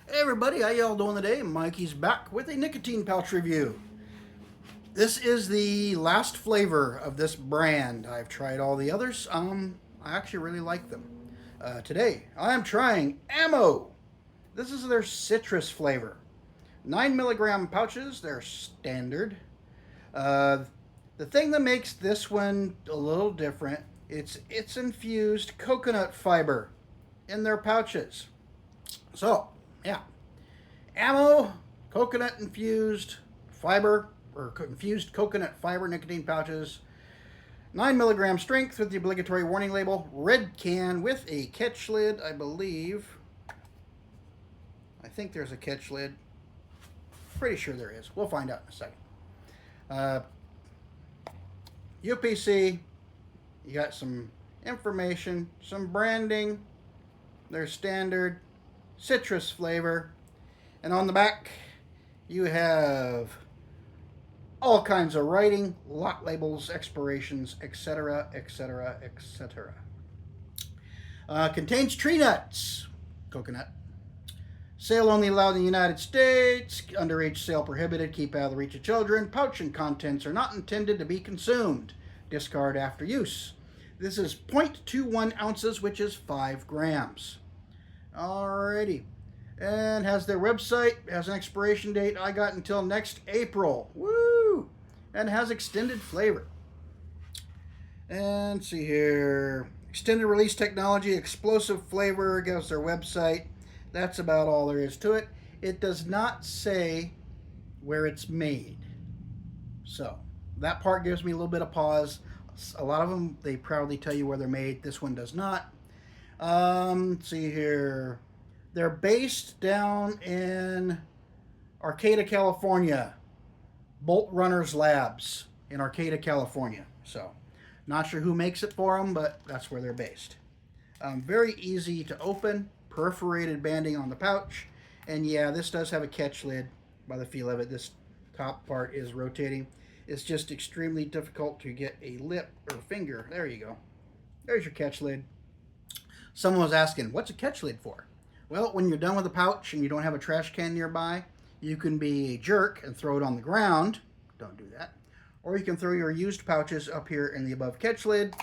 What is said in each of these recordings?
Hey everybody, how y'all doing today? Mikey's back with a nicotine pouch review. This is the last flavor of this brand. I've tried all the others. I actually really like them. Today, I am trying Ammo. This is their citrus flavor. 9 milligram pouches, they're standard. Uh, the thing that makes this one a little different, it's infused coconut fiber in their pouches. So, yeah, Ammo, coconut infused fiber, or infused coconut fiber nicotine pouches. 9 milligram strength with the obligatory warning label. Red can with a catch lid, I believe. I think there's a catch lid. Pretty sure there is. We'll find out in a second. UPC. You got some information, some branding. Their standard citrus flavor. And on the back, you have all kinds of writing, lot labels, expirations, etc., etc., etc. Contains tree nuts, coconut. Sale only allowed in the United States. Underage sale prohibited. Keep out of the reach of children. Pouch and contents are not intended to be consumed. Discard after use. This is 0.21 ounces, which is 5 grams. Alrighty. And has their website, has an expiration date I got until next April. Woo! And has extended flavor. And see here. Extended release technology, explosive flavor, gives their website. That's about all there is to it. It does not say where it's made. So, that part gives me a little bit of pause. A lot of them, they proudly tell you where they're made. This one does not. Let's see here. They're based down in Arcata, California. Bolt Runners Labs in Arcata, California. So, not sure who makes it for them, but that's where they're based. Very easy to open. Perforated banding on the pouch. And yeah, this does have a catch lid by the feel of it. This top part is rotating. It's just extremely difficult to get a lip or finger. There you go. There's your catch lid. Someone was asking, what's a catch lid for? Well, when you're done with the pouch and you don't have a trash can nearby, you can be a jerk and throw it on the ground. Don't do that. Or you can throw your used pouches up here in the above catch lid,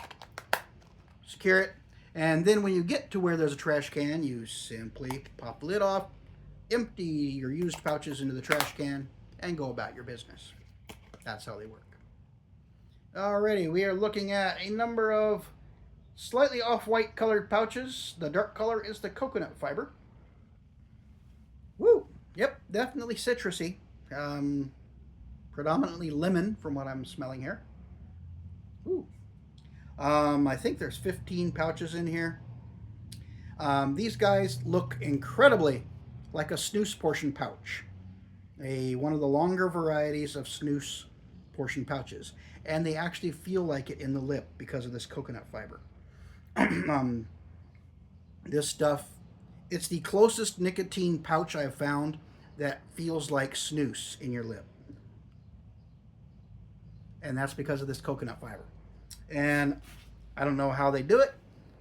secure it, and then when you get to where there's a trash can, you simply pop the lid off, empty your used pouches into the trash can, and go about your business. That's how they work. Alrighty, we are looking at a number of slightly off-white colored pouches. The dark color is the coconut fiber. Woo! Yep, definitely citrusy. Predominantly lemon from what I'm smelling here. Ooh. I think there's 15 pouches in here. These guys look incredibly like a snus portion pouch. One of the longer varieties of snus portion pouches. And they actually feel like it in the lip because of this coconut fiber. This stuff, it's the closest nicotine pouch I've found that feels like snus in your lip. And that's because of this coconut fiber. And I don't know how they do it,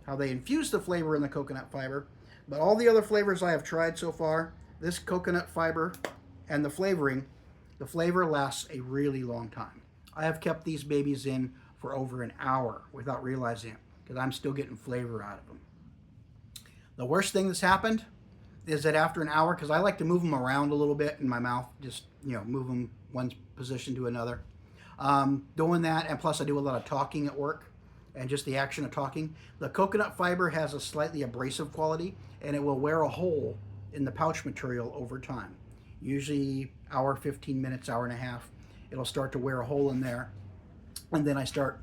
how they infuse the flavor in the coconut fiber, but all the other flavors I have tried so far, this coconut fiber and the flavor lasts a really long time. I have kept these babies in for over an hour without realizing it, because I'm still getting flavor out of them. The worst thing that's happened is that after an hour, because I like to move them around a little bit in my mouth, just, move them one position to another. Doing that, and plus I do a lot of talking at work, and just the action of talking. The coconut fiber has a slightly abrasive quality, and it will wear a hole in the pouch material over time. Usually hour, 15 minutes, hour and a half, it'll start to wear a hole in there, and then I start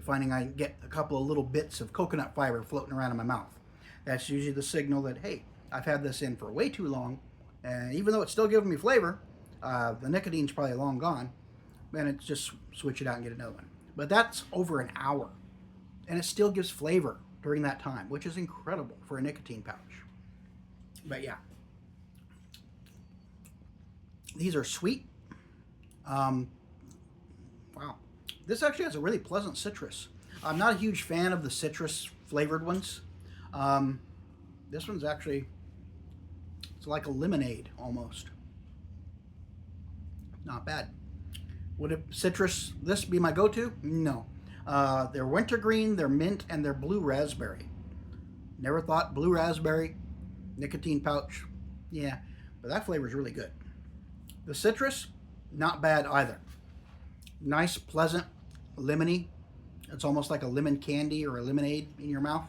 finding I get a couple of little bits of coconut fiber floating around in my mouth. That's usually the signal that, hey, I've had this in for way too long, and even though it's still giving me flavor, the nicotine's probably long gone, and it's just switch it out and get another one. But that's over an hour, and it still gives flavor during that time, which is incredible for a nicotine pouch. But yeah, these are sweet. Wow, this actually has a really pleasant citrus. I'm not a huge fan of the citrus flavored ones. This one's actually It's like a lemonade almost. Not bad. Would citrus this be my go-to? No. They're wintergreen, they're mint, and they're blue raspberry. Never thought blue raspberry, nicotine pouch. Yeah, but that flavor is really good. The citrus, not bad either. Nice, pleasant, lemony. It's almost like a lemon candy or a lemonade in your mouth.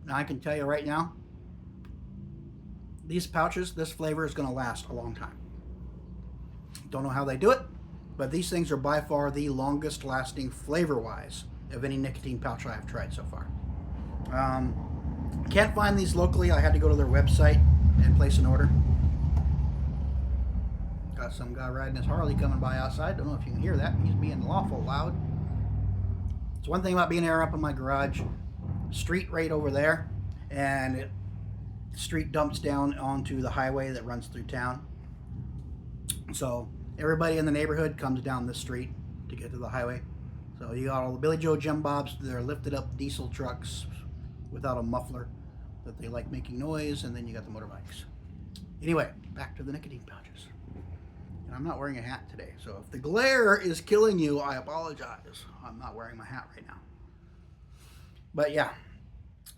Now I can tell you right now, these pouches, this flavor is going to last a long time. Don't know how they do it, but these things are by far the longest lasting flavor-wise of any nicotine pouch I have tried so far. Can't find these locally. I had to go to their website and place an order. Got some guy riding his Harley coming by outside. Don't know if you can hear that. He's being awful loud. It's one thing about being there up in my garage. Street right over there, and the street dumps down onto the highway that runs through town. So everybody in the neighborhood comes down this street to get to the highway. So you got all the Billy Joe Jim Bobs. They're lifted up diesel trucks without a muffler that they like making noise, and then you got the motorbikes. Anyway, back to the nicotine pouches. And I'm not wearing a hat today, so if the glare is killing you, I apologize. I'm not wearing my hat right now. But yeah,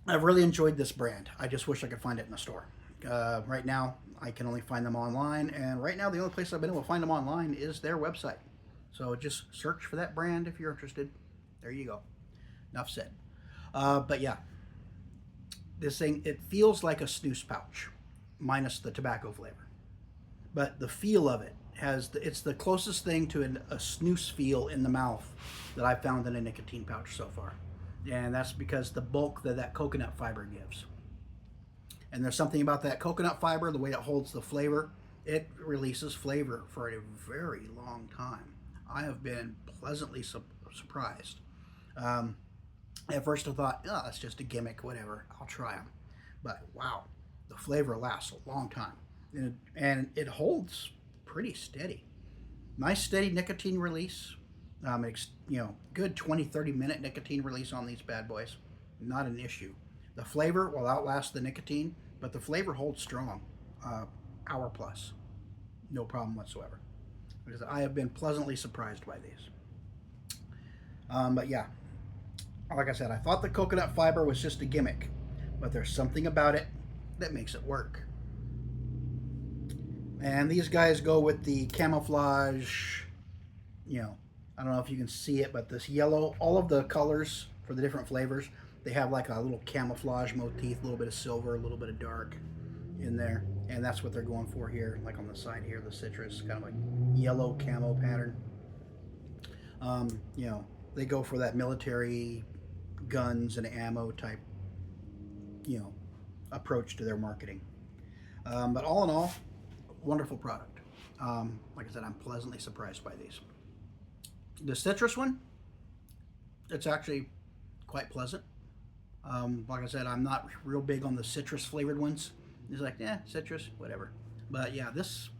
I've really enjoyed this brand. I just wish I could find it in the store. Right now, I can only find them online, and right now the only place I've been able to find them online is their website. So just search for that brand if you're interested. There you go. Enough said. But yeah, this thing, it feels like a snus pouch, minus the tobacco flavor. But the feel of it it's the closest thing to a snus feel in the mouth that I've found in a nicotine pouch so far. And that's because the bulk that coconut fiber gives. And there's something about that coconut fiber, the way it holds the flavor, it releases flavor for a very long time. I have been pleasantly surprised. At first I thought, oh, that's just a gimmick, whatever, I'll try them. But wow, the flavor lasts a long time. And it holds pretty steady. Nice steady nicotine release. Good 20-30 minute nicotine release on these bad boys. Not an issue. The flavor will outlast the nicotine, but the flavor holds strong. Hour plus. No problem whatsoever. Because I have been pleasantly surprised by these. But yeah, like I said, I thought the coconut fiber was just a gimmick, but there's something about it that makes it work. And these guys go with the camouflage, I don't know if you can see it, but this yellow, all of the colors for the different flavors, they have like a little camouflage motif, a little bit of silver, a little bit of dark in there. And that's what they're going for here, like on the side here, the citrus, kind of like yellow camo pattern. They go for that military guns and ammo type, approach to their marketing. But all in all, wonderful product. Like I said, I'm pleasantly surprised by these. The citrus one, it's actually quite pleasant. Like I said, I'm not real big on the citrus flavored ones. It's like, citrus, whatever. But yeah, this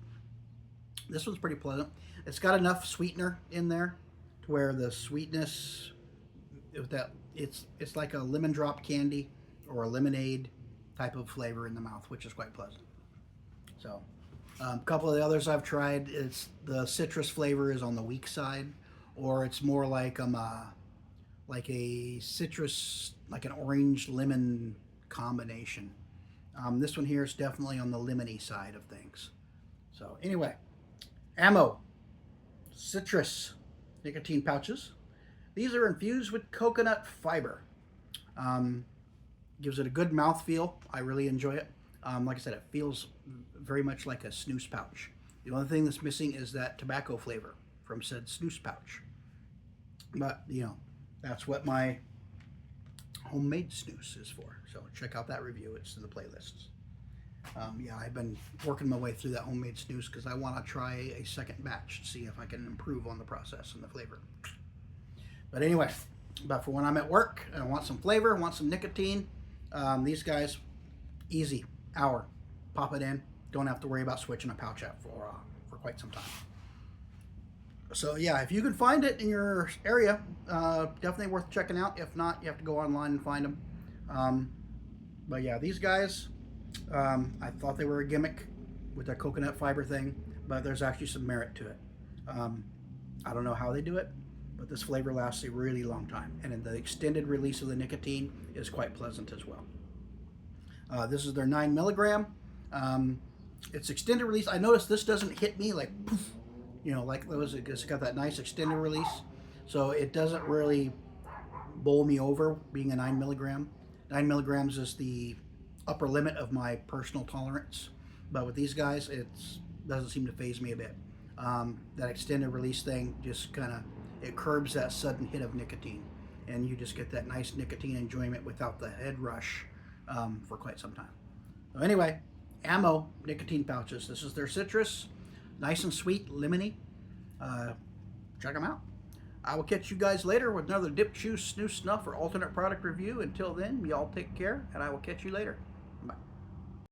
one's pretty pleasant. It's got enough sweetener in there to where the sweetness, it's like a lemon drop candy or a lemonade type of flavor in the mouth, which is quite pleasant. So, a couple of the others I've tried, the citrus flavor is on the weak side, or it's more like a citrus, like an orange lemon combination. This one here is definitely on the lemony side of things. So anyway, ammo, citrus, nicotine pouches. These are infused with coconut fiber. Gives it a good mouthfeel. I really enjoy it. Like I said, it feels very much like a snus pouch. The only thing that's missing is that tobacco flavor from said snus pouch. But, that's what my homemade snus is for. So check out that review. It's in the playlists. I've been working my way through that homemade snus because I want to try a second batch to see if I can improve on the process and the flavor. But anyway, for when I'm at work and I want some flavor, want some nicotine, these guys, easy, hour, pop it in. Don't have to worry about switching a pouch out for quite some time. So yeah, if you can find it in your area, definitely worth checking out. If not, you have to go online and find them. But yeah, these guys, I thought they were a gimmick with their coconut fiber thing, but there's actually some merit to it. Um, I don't know how they do it, but this flavor lasts a really long time, and the extended release of the nicotine is quite pleasant as well. This is their 9 milligram. It's extended release. I noticed this doesn't hit me like poof, like it's got that nice extended release, so it doesn't really bowl me over being a 9 milligram. 9 milligrams is the upper limit of my personal tolerance, but with these guys, it doesn't seem to phase me a bit. That extended release thing just kind of it curbs that sudden hit of nicotine, and you just get that nice nicotine enjoyment without the head rush for quite some time. So anyway, Ammo nicotine pouches. This is their citrus, nice and sweet, lemony. Check them out. I will catch you guys later with another Dip, Chew, Snooze, Snuff, or alternate product review. Until then, y'all take care, and I will catch you later. Bye.